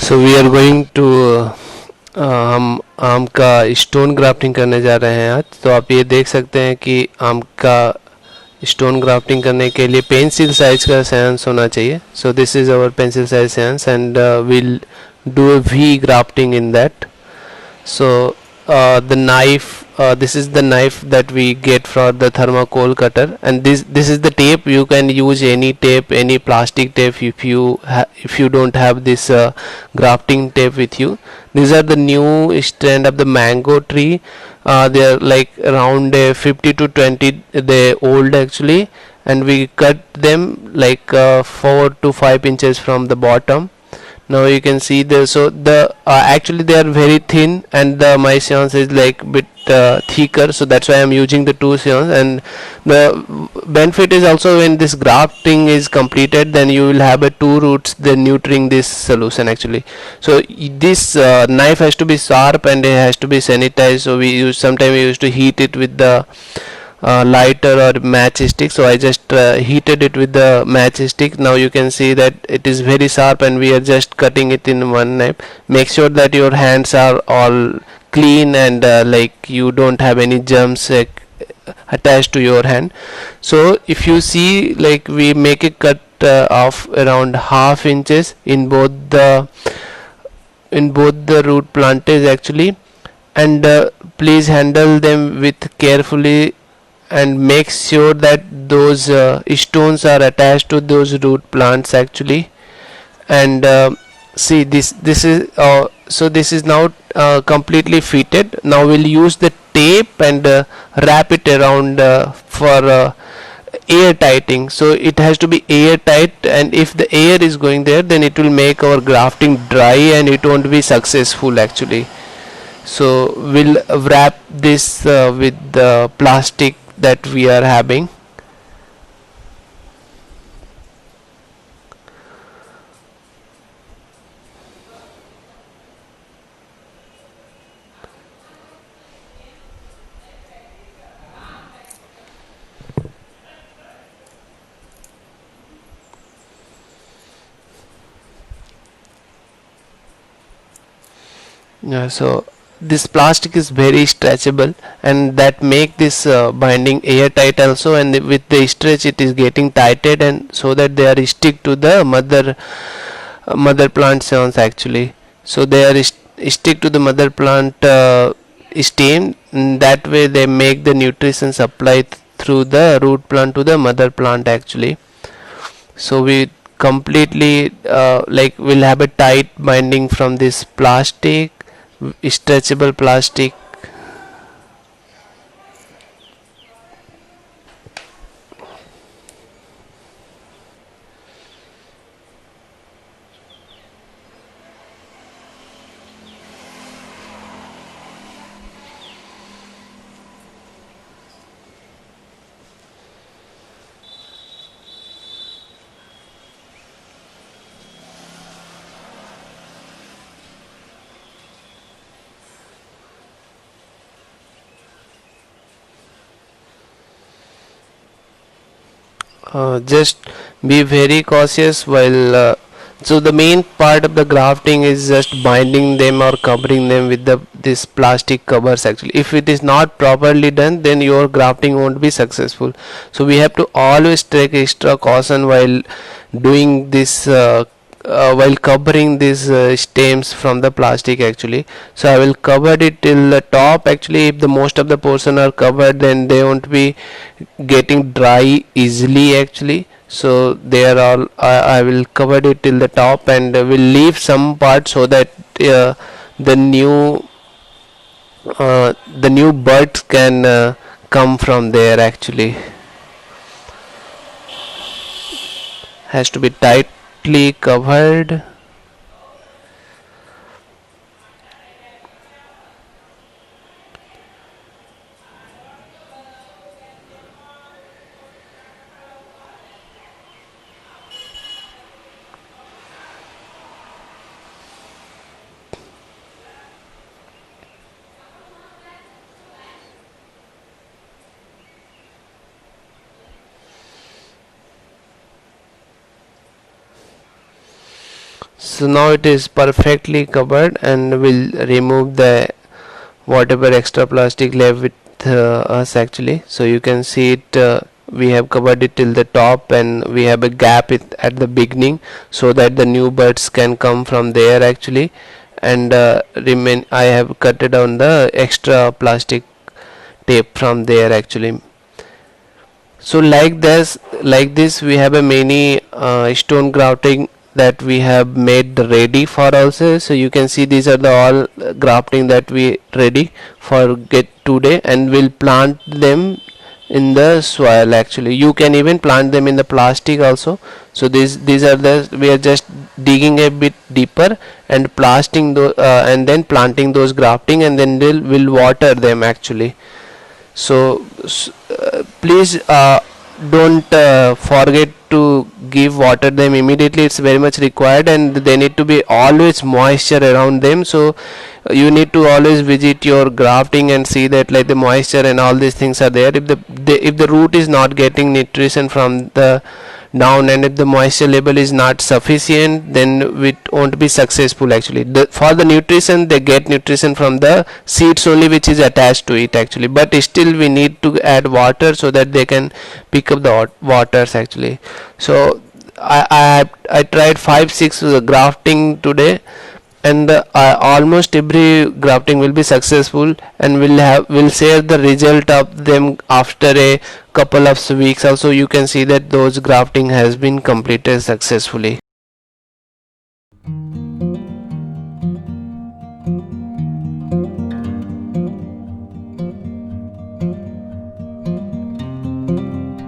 So we are going to हम आम का स्टोन ग्राफ्टिंग करने जा रहे हैं आज। तो आप ये देख सकते हैं कि आम का स्टोन ग्राफ्टिंग करने के लिए पेंसिल साइज का सेंस होना चाहिए। So this is our pencil size sense and will do a V grafting in that. So the knife, this is the knife that we get for the thermocol cutter, and this is the tape. You can use any tape, any plastic tape if if you don't have this grafting tape with you. These are the new strand of the mango tree. They are like around 50 to 20 they old actually, and we cut them like 4 to 5 inches from the bottom. Now you can see the so the actually they are very thin, and the my seance is like bit thicker, so that's why I'm using the two seance. And the benefit is also, when this grafting is completed, then you will have a two roots then nurturing this solution actually. So this knife has to be sharp and it has to be sanitized, so we use sometimes we used to heat it with the lighter or matchstick. So I just heated it with the matchstick. Now you can see that it is very sharp and we are just cutting it in one knife. Make sure that your hands are all clean and like you don't have any germs attached to your hand. So if you see, like we make a cut of around half inches in both the root planters actually. And please handle them with carefully and make sure that those stones are attached to those root plants actually. And see, this is so this is now completely fitted. Now we'll use the tape and wrap it around for air tightening. So it has to be airtight, and if the air is going there, then it will make our grafting dry and it won't be successful actually. So we'll wrap this with the plastic that we are having. Yeah, so this plastic is very stretchable, and that make this binding airtight also, and with the stretch it is getting tightened, and so that they are stick to the mother plant cells actually. So they are stick to the mother plant stem. That way they make the nutrition supply through the root plant to the mother plant actually. So we completely like we'll have a tight binding from this plastic, stretchable plastic. Just be very cautious while so the main part of the grafting is just binding them or covering them with the this plastic covers actually. If it is not properly done, then your grafting won't be successful. So we have to always take extra caution while doing this while covering these stems from the plastic actually. So I will cover it till the top actually. If the most of the portion are covered, then they won't be getting dry easily actually. So they are all I will cover it till the top, and will leave some part so that uh, the new the new birds can come from there actually. Has to be tightly covered. So now it is perfectly covered, and we'll remove the whatever extra plastic left with us actually. So you can see it, we have covered it till the top, and we have a gap at the beginning so that the new birds can come from there actually. And remain, I have cut down the extra plastic tape from there actually. So like this we have a many stone grafting that we have made ready for also. So you can see these are the all grafting that we ready for get today, and we'll plant them in the soil actually. You can even plant them in the plastic also. So these are the, we are just digging a bit deeper and planting and then planting those grafting, and then we'll water them actually. So please don't forget to give water them immediately. It's very much required, and they need to be always moisture around them. So you need to always visit your grafting and see that like the moisture and all these things are there. If the root is not getting nutrition from the down, and if the moisture level is not sufficient, then it won't be successful actually. For the nutrition, they get nutrition from the seeds only, which is attached to it actually, but still we need to add water so that they can pick up the waters actually. So I tried 5-6 grafting today, and almost every grafting will be successful, and we'll share the result of them after a couple of weeks also. You can see that those grafting has been completed successfully.